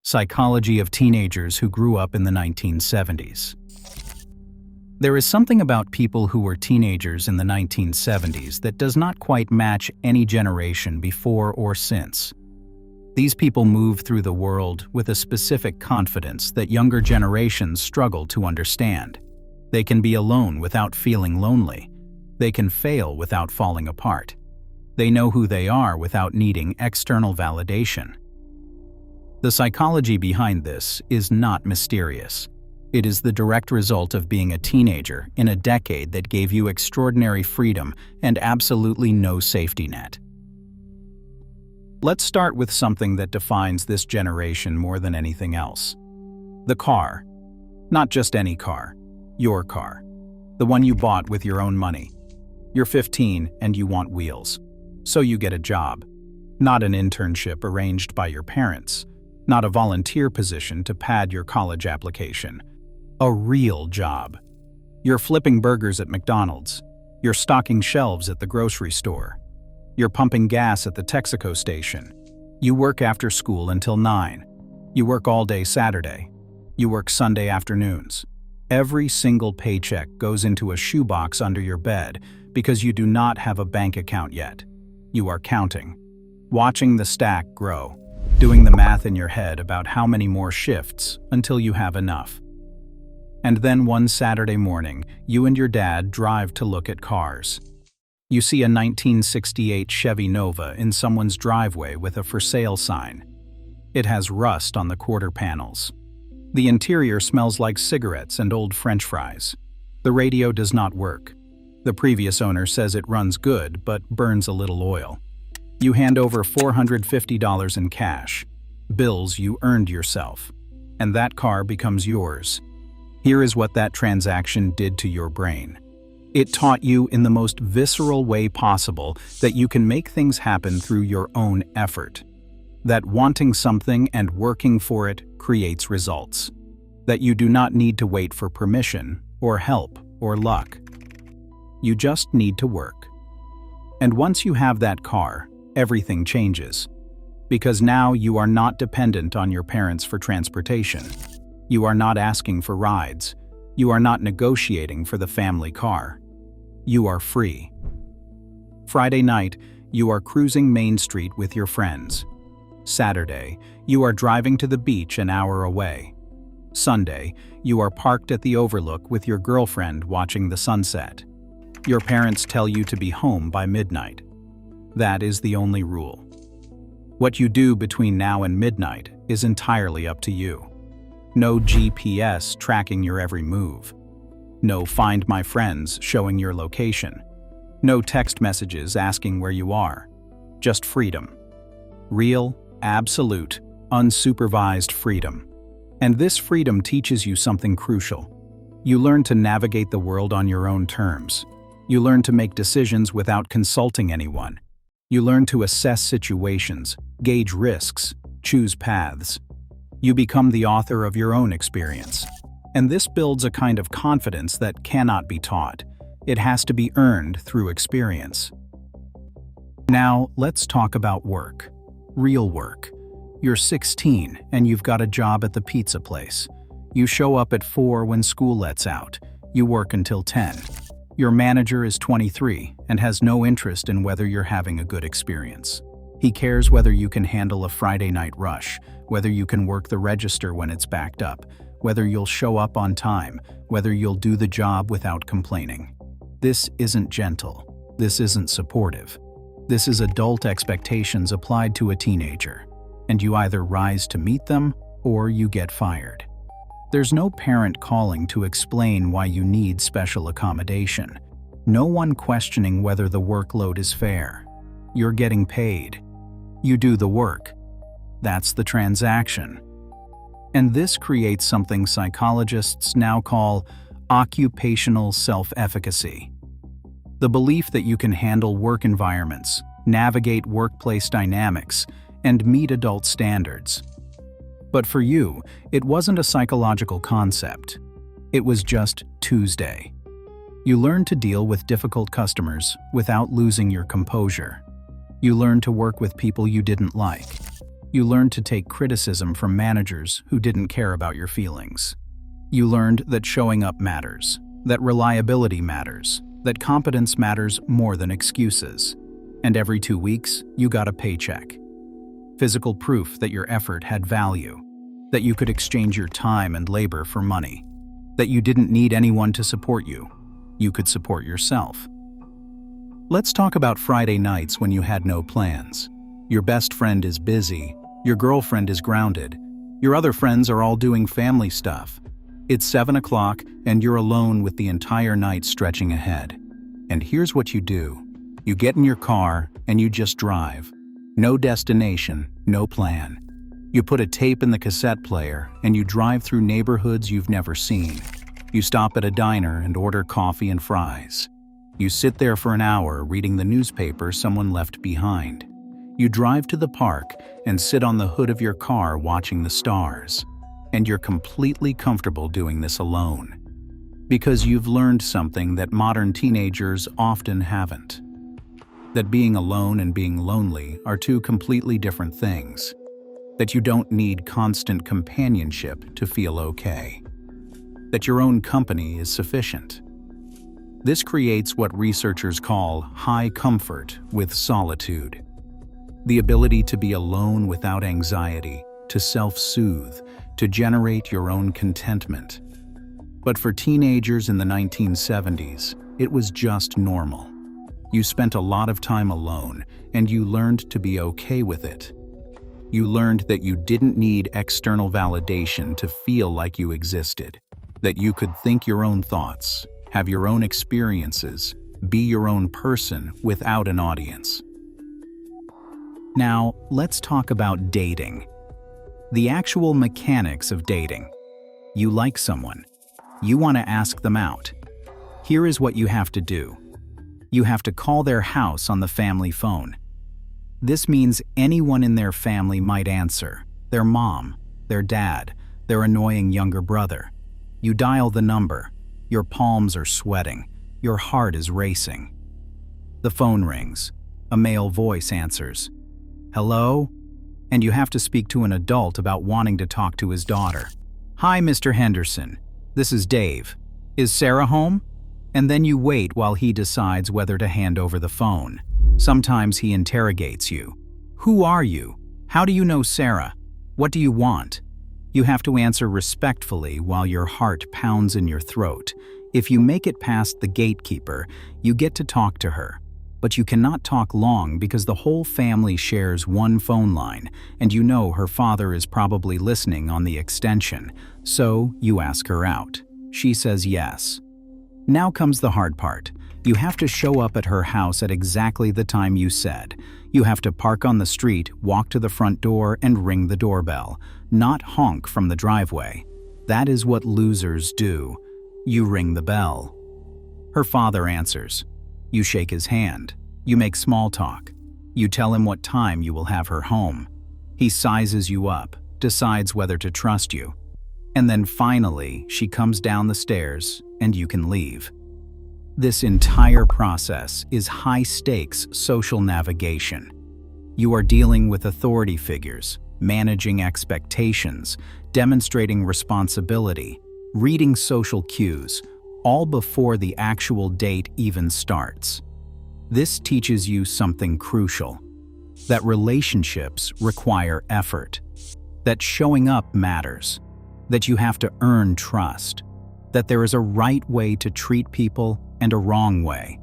Psychology of teenagers who grew up in the 1970s. There is something about people who were teenagers in the 1970s that does not quite match any generation before or since. These people move through the world with a specific confidence that younger generations struggle to understand. They can be alone without feeling lonely. They can fail without falling apart. They know who they are without needing external validation. The psychology behind this is not mysterious. It is the direct result of being a teenager in a decade that gave you extraordinary freedom and absolutely no safety net. Let's start with something that defines this generation more than anything else. The car. Not just any car. Your car. The one you bought with your own money. You're 15 and you want wheels. So you get a job. Not an internship arranged by your parents. Not a volunteer position to pad your college application. A real job. You're flipping burgers at McDonald's. You're stocking shelves at the grocery store. You're pumping gas at the Texaco station. You work after school until 9. You work all day Saturday. You work Sunday afternoons. Every single paycheck goes into a shoebox under your bed because you do not have a bank account yet. You are counting, watching the stack grow, doing the math in your head about how many more shifts until you have enough. And then one Saturday morning, you and your dad drive to look at cars. You see a 1968 Chevy Nova in someone's driveway with a for sale sign. It has rust on the quarter panels. The interior smells like cigarettes and old French fries. The radio does not work. The previous owner says it runs good but burns a little oil. You hand over $450 in cash, bills you earned yourself, and that car becomes yours. Here is what that transaction did to your brain. It taught you in the most visceral way possible that you can make things happen through your own effort. That wanting something and working for it creates results. That you do not need to wait for permission, or help, or luck. You just need to work. And once you have that car, everything changes. Because now you are not dependent on your parents for transportation. You are not asking for rides. You are not negotiating for the family car. You are free. Friday night, you are cruising Main Street with your friends. Saturday, you are driving to the beach an hour away. Sunday, you are parked at the Overlook with your girlfriend watching the sunset. Your parents tell you to be home by midnight. That is the only rule. What you do between now and midnight is entirely up to you. No GPS tracking your every move. No Find My Friends showing your location. No text messages asking where you are. Just freedom. Real, absolute, unsupervised freedom. And this freedom teaches you something crucial. You learn to navigate the world on your own terms. You learn to make decisions without consulting anyone. You learn to assess situations, gauge risks, choose paths. You become the author of your own experience. And this builds a kind of confidence that cannot be taught. It has to be earned through experience. Now, let's talk about work. Real work. You're 16 and you've got a job at the pizza place. You show up at 4 when school lets out. You work until 10. Your manager is 23 and has no interest in whether you're having a good experience. He cares whether you can handle a Friday night rush, whether you can work the register when it's backed up, whether you'll show up on time, whether you'll do the job without complaining. This isn't gentle. This isn't supportive. This is adult expectations applied to a teenager, and you either rise to meet them or you get fired. There's no parent calling to explain why you need special accommodation. No one questioning whether the workload is fair. You're getting paid. You do the work. That's the transaction. And this creates something psychologists now call occupational self-efficacy. The belief that you can handle work environments, navigate workplace dynamics, and meet adult standards. But for you, it wasn't a psychological concept. It was just Tuesday. You learned to deal with difficult customers without losing your composure. You learned to work with people you didn't like. You learned to take criticism from managers who didn't care about your feelings. You learned that showing up matters, that reliability matters, that competence matters more than excuses. And every 2 weeks, you got a paycheck. Physical proof that your effort had value, that you could exchange your time and labor for money, that you didn't need anyone to support you. You could support yourself. Let's talk about Friday nights when you had no plans. Your best friend is busy, your girlfriend is grounded, your other friends are all doing family stuff. It's 7 o'clock and you're alone with the entire night stretching ahead. And here's what you do. You get in your car and you just drive. No destination, no plan. You put a tape in the cassette player and you drive through neighborhoods you've never seen. You stop at a diner and order coffee and fries. You sit there for an hour reading the newspaper someone left behind. You drive to the park and sit on the hood of your car watching the stars. And you're completely comfortable doing this alone. Because you've learned something that modern teenagers often haven't. That being alone and being lonely are two completely different things. That you don't need constant companionship to feel okay. That your own company is sufficient. This creates what researchers call high comfort with solitude. The ability to be alone without anxiety, to self-soothe, to generate your own contentment. But for teenagers in the 1970s, it was just normal. You spent a lot of time alone, and you learned to be okay with it. You learned that you didn't need external validation to feel like you existed, that you could think your own thoughts, have your own experiences, be your own person without an audience. Now, let's talk about dating. The actual mechanics of dating. You like someone. You want to ask them out. Here is what you have to do. You have to call their house on the family phone. This means anyone in their family might answer. Their mom, their dad, their annoying younger brother. You dial the number. Your palms are sweating. Your heart is racing. The phone rings. A male voice answers. Hello? And you have to speak to an adult about wanting to talk to his daughter. Hi, Mr. Henderson. This is Dave. Is Sarah home? And then you wait while he decides whether to hand over the phone. Sometimes he interrogates you. Who are you? How do you know Sarah? What do you want? You have to answer respectfully while your heart pounds in your throat. If you make it past the gatekeeper, you get to talk to her. But you cannot talk long because the whole family shares one phone line, and you know her father is probably listening on the extension. So you ask her out. She says yes. Now comes the hard part. You have to show up at her house at exactly the time you said. You have to park on the street, walk to the front door, and ring the doorbell, not honk from the driveway. That is what losers do. You ring the bell. Her father answers. You shake his hand. You make small talk. You tell him what time you will have her home. He sizes you up, decides whether to trust you. And then finally, she comes down the stairs and you can leave. This entire process is high-stakes social navigation. You are dealing with authority figures, managing expectations, demonstrating responsibility, reading social cues, all before the actual date even starts. This teaches you something crucial, that relationships require effort, that showing up matters, that you have to earn trust, that there is a right way to treat people and a wrong way.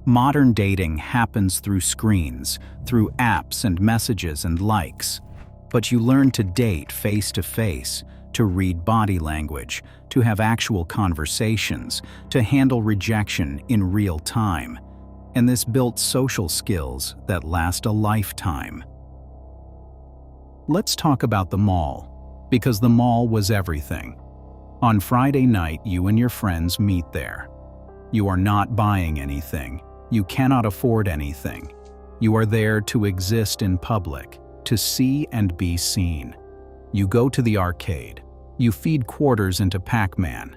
Modern dating happens through screens, through apps and messages and likes, but you learn to date face to face, to read body language, to have actual conversations, to handle rejection in real time. And this built social skills that last a lifetime. Let's talk about the mall, because the mall was everything. On Friday night, you and your friends meet there. You are not buying anything. You cannot afford anything. You are there to exist in public, to see and be seen. You go to the arcade. You feed quarters into Pac-Man.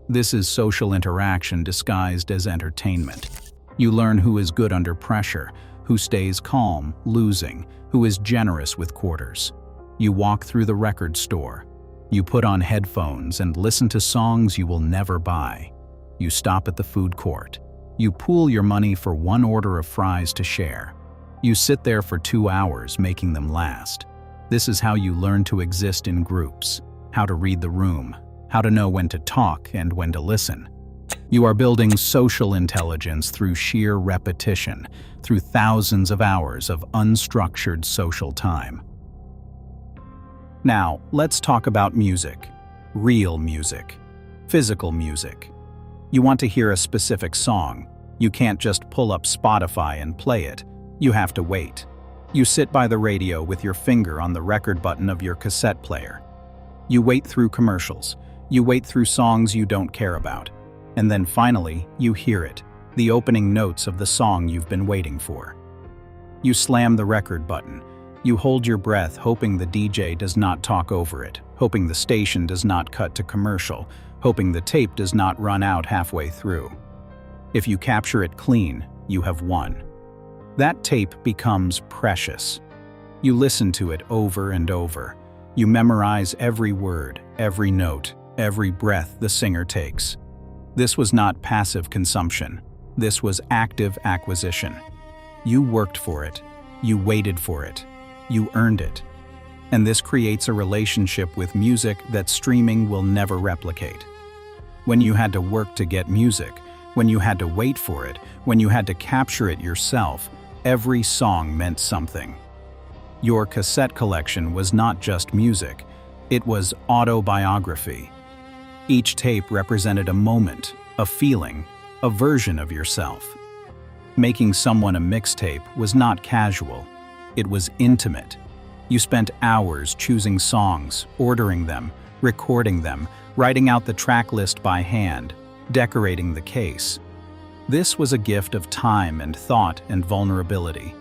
This is social interaction disguised as entertainment. You learn who is good under pressure, who stays calm, losing, who is generous with quarters. You walk through the record store. You put on headphones and listen to songs you will never buy. You stop at the food court. You pool your money for one order of fries to share. You sit there for 2 hours making them last. This is how you learn to exist in groups, how to read the room, how to know when to talk and when to listen. You are building social intelligence through sheer repetition, through thousands of hours of unstructured social time. Now, let's talk about music. Real music. Physical music. You want to hear a specific song. You can't just pull up Spotify and play it. You have to wait. You sit by the radio with your finger on the record button of your cassette player. You wait through commercials. You wait through songs you don't care about. And then finally, you hear it, the opening notes of the song you've been waiting for. You slam the record button. You hold your breath, hoping the DJ does not talk over it, hoping the station does not cut to commercial, hoping the tape does not run out halfway through. If you capture it clean, you have won. That tape becomes precious. You listen to it over and over. You memorize every word, every note, every breath the singer takes. This was not passive consumption. This was active acquisition. You worked for it. You waited for it. You earned it. And this creates a relationship with music that streaming will never replicate. When you had to work to get music, when you had to wait for it, when you had to capture it yourself, every song meant something. Your cassette collection was not just music, it was autobiography. Each tape represented a moment, a feeling, a version of yourself. Making someone a mixtape was not casual, it was intimate. You spent hours choosing songs, ordering them, recording them, writing out the track list by hand, decorating the case. This was a gift of time and thought and vulnerability.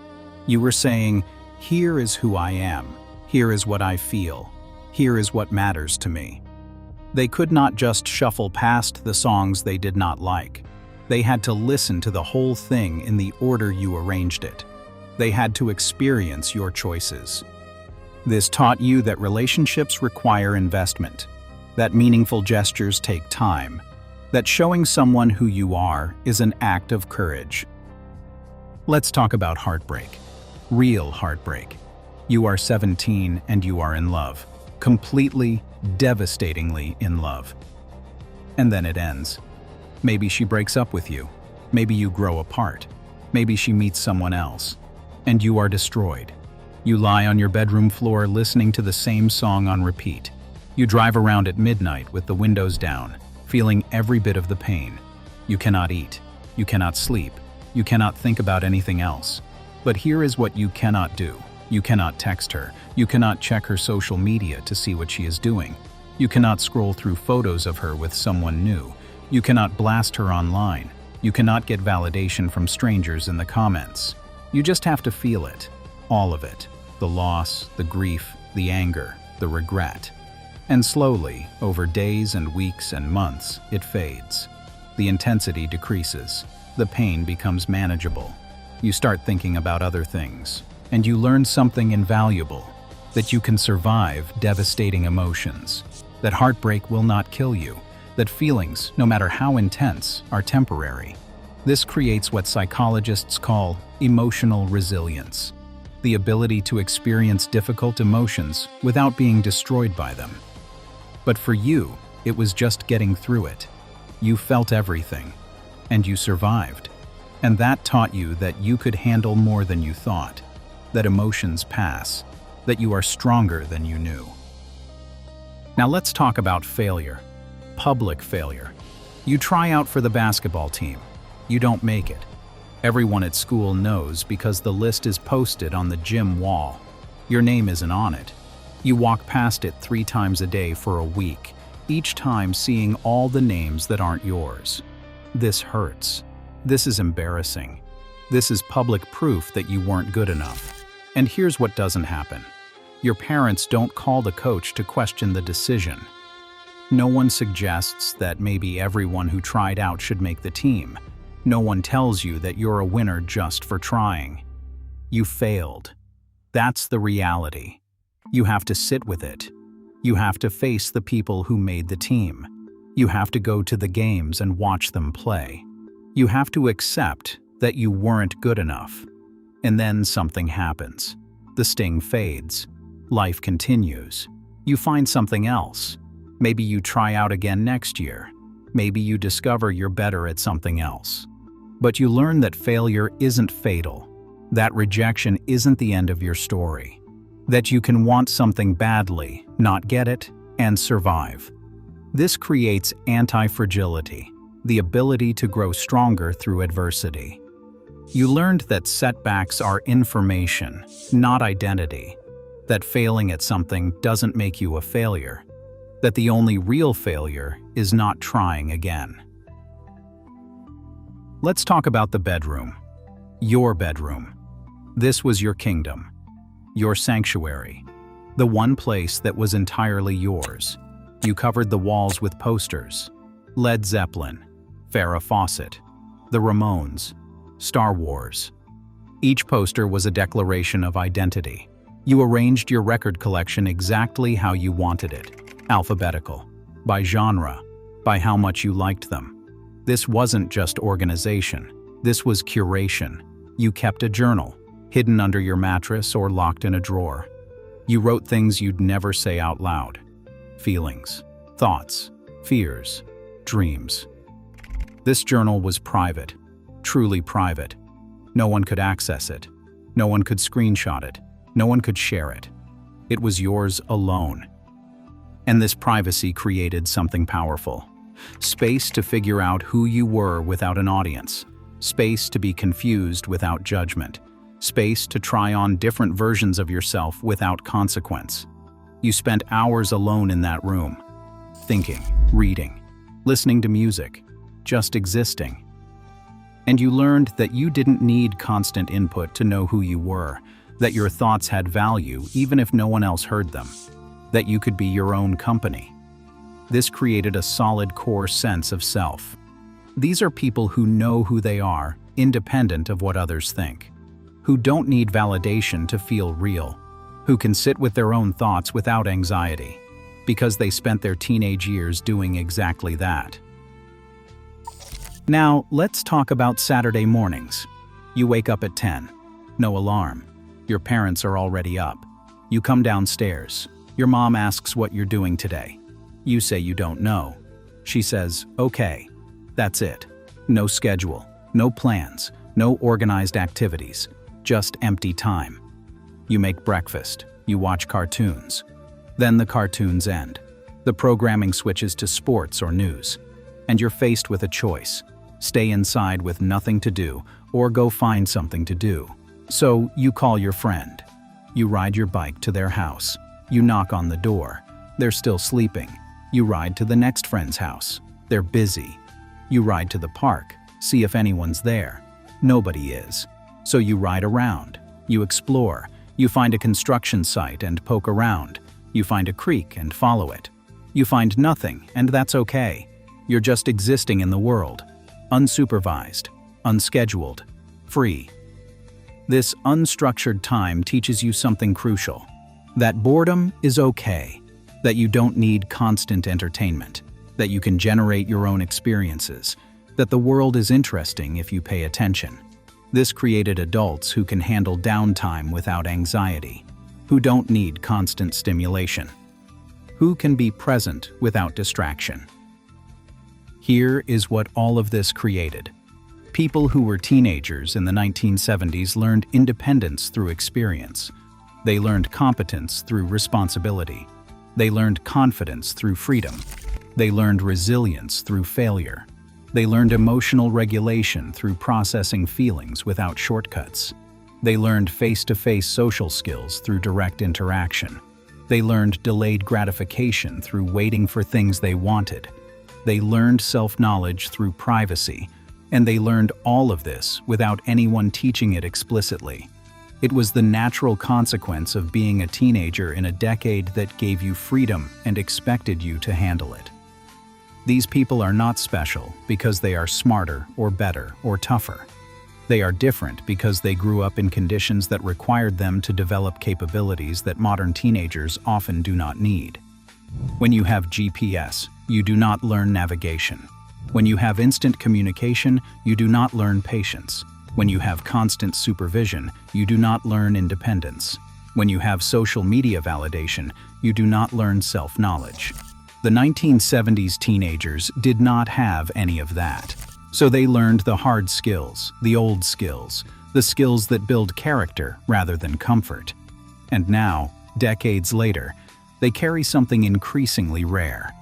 You were saying, here is who I am, here is what I feel, here is what matters to me. They could not just shuffle past the songs they did not like. They had to listen to the whole thing in the order you arranged it. They had to experience your choices. This taught you that relationships require investment, that meaningful gestures take time, that showing someone who you are is an act of courage. Let's talk about heartbreak. Real heartbreak. You are 17 and you are in love. Completely, devastatingly in love. And then it ends. Maybe she breaks up with you. Maybe you grow apart. Maybe she meets someone else. And you are destroyed. You lie on your bedroom floor listening to the same song on repeat. You drive around at midnight with the windows down, feeling every bit of the pain. You cannot eat. You cannot sleep. You cannot think about anything else. But here is what you cannot do. You cannot text her. You cannot check her social media to see what she is doing. You cannot scroll through photos of her with someone new. You cannot blast her online. You cannot get validation from strangers in the comments. You just have to feel it. All of it. The loss, the grief, the anger, the regret. And slowly, over days and weeks and months, it fades. The intensity decreases. The pain becomes manageable. You start thinking about other things. And you learn something invaluable. That you can survive devastating emotions. That heartbreak will not kill you. That feelings, no matter how intense, are temporary. This creates what psychologists call emotional resilience. The ability to experience difficult emotions without being destroyed by them. But for you, it was just getting through it. You felt everything, and you survived. And that taught you that you could handle more than you thought, that emotions pass, that you are stronger than you knew. Now let's talk about failure. Public failure. You try out for the basketball team. You don't make it. Everyone at school knows because the list is posted on the gym wall. Your name isn't on it. You walk past it 3 times a day for a week, each time seeing all the names that aren't yours. This hurts. This is embarrassing. This is public proof that you weren't good enough. And here's what doesn't happen. Your parents don't call the coach to question the decision. No one suggests that maybe everyone who tried out should make the team. No one tells you that you're a winner just for trying. You failed. That's the reality. You have to sit with it. You have to face the people who made the team. You have to go to the games and watch them play. You have to accept that you weren't good enough. And then something happens. The sting fades. Life continues. You find something else. Maybe you try out again next year. Maybe you discover you're better at something else. But you learn that failure isn't fatal. That rejection isn't the end of your story. That you can want something badly, not get it, and survive. This creates anti-fragility, the ability to grow stronger through adversity. You learned that setbacks are information, not identity. That failing at something doesn't make you a failure. That the only real failure is not trying again. Let's talk about the bedroom. Your bedroom. This was your kingdom. Your sanctuary. The one place that was entirely yours. You covered the walls with posters. Led Zeppelin, Farrah Fawcett, the Ramones, Star Wars. Each poster was a declaration of identity. You arranged your record collection exactly how you wanted it. Alphabetical, by genre, by how much you liked them. This wasn't just organization. This was curation. You kept a journal, hidden under your mattress or locked in a drawer. You wrote things you'd never say out loud. Feelings, thoughts, fears, dreams. This journal was private, truly private. No one could access it. No one could screenshot it. No one could share it. It was yours alone. And this privacy created something powerful. Space to figure out who you were without an audience. Space to be confused without judgment. Space to try on different versions of yourself without consequence. You spent hours alone in that room, thinking, reading, listening to music, just existing. And you learned that you didn't need constant input to know who you were, that your thoughts had value even if no one else heard them, that you could be your own company. This created a solid core sense of self. These are people who know who they are, independent of what others think, who don't need validation to feel real, who can sit with their own thoughts without anxiety, because they spent their teenage years doing exactly that. Now, let's talk about Saturday mornings. You wake up at 10. No alarm. Your parents are already up. You come downstairs. Your mom asks what you're doing today. You say you don't know. She says, okay. That's it. No schedule, no plans, no organized activities, just empty time. You make breakfast. You watch cartoons. Then the cartoons end. The programming switches to sports or news. And you're faced with a choice. Stay inside with nothing to do, or go find something to do. So you call your friend. You ride your bike to their house. You knock on the door. They're still sleeping. You ride to the next friend's house. They're busy. You ride to the park, see if anyone's there. Nobody is. So you ride around. You explore. You find a construction site and poke around. You find a creek and follow it. You find nothing, and that's okay. You're just existing in the world. Unsupervised, unscheduled, free. This unstructured time teaches you something crucial. That boredom is okay. That you don't need constant entertainment. That you can generate your own experiences. That the world is interesting if you pay attention. This created adults who can handle downtime without anxiety, who don't need constant stimulation, who can be present without distraction. Here is what all of this created. People who were teenagers in the 1970s learned independence through experience. They learned competence through responsibility. They learned confidence through freedom. They learned resilience through failure. They learned emotional regulation through processing feelings without shortcuts. They learned face-to-face social skills through direct interaction. They learned delayed gratification through waiting for things they wanted. They learned self-knowledge through privacy, and they learned all of this without anyone teaching it explicitly. It was the natural consequence of being a teenager in a decade that gave you freedom and expected you to handle it. These people are not special because they are smarter or better or tougher. They are different because they grew up in conditions that required them to develop capabilities that modern teenagers often do not need. When you have GPS, you do not learn navigation. When you have instant communication, you do not learn patience. When you have constant supervision, you do not learn independence. When you have social media validation, you do not learn self-knowledge. The 1970s teenagers did not have any of that. So they learned the hard skills, the old skills, the skills that build character rather than comfort. And now, decades later, they carry something increasingly rare: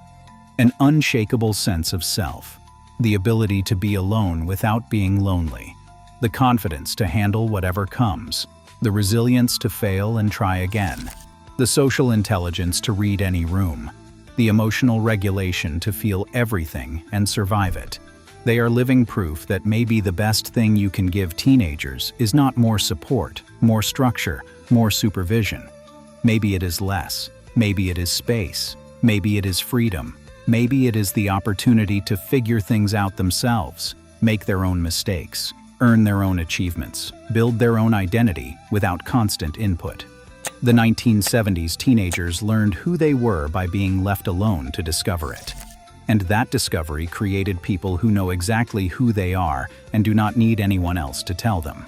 an unshakable sense of self, the ability to be alone without being lonely, the confidence to handle whatever comes, the resilience to fail and try again, the social intelligence to read any room, the emotional regulation to feel everything and survive it. They are living proof that maybe the best thing you can give teenagers is not more support, more structure, more supervision. Maybe it is less. Maybe it is space. Maybe it is freedom. Maybe it is the opportunity to figure things out themselves, make their own mistakes, earn their own achievements, build their own identity without constant input. The 1970s teenagers learned who they were by being left alone to discover it. And that discovery created people who know exactly who they are and do not need anyone else to tell them.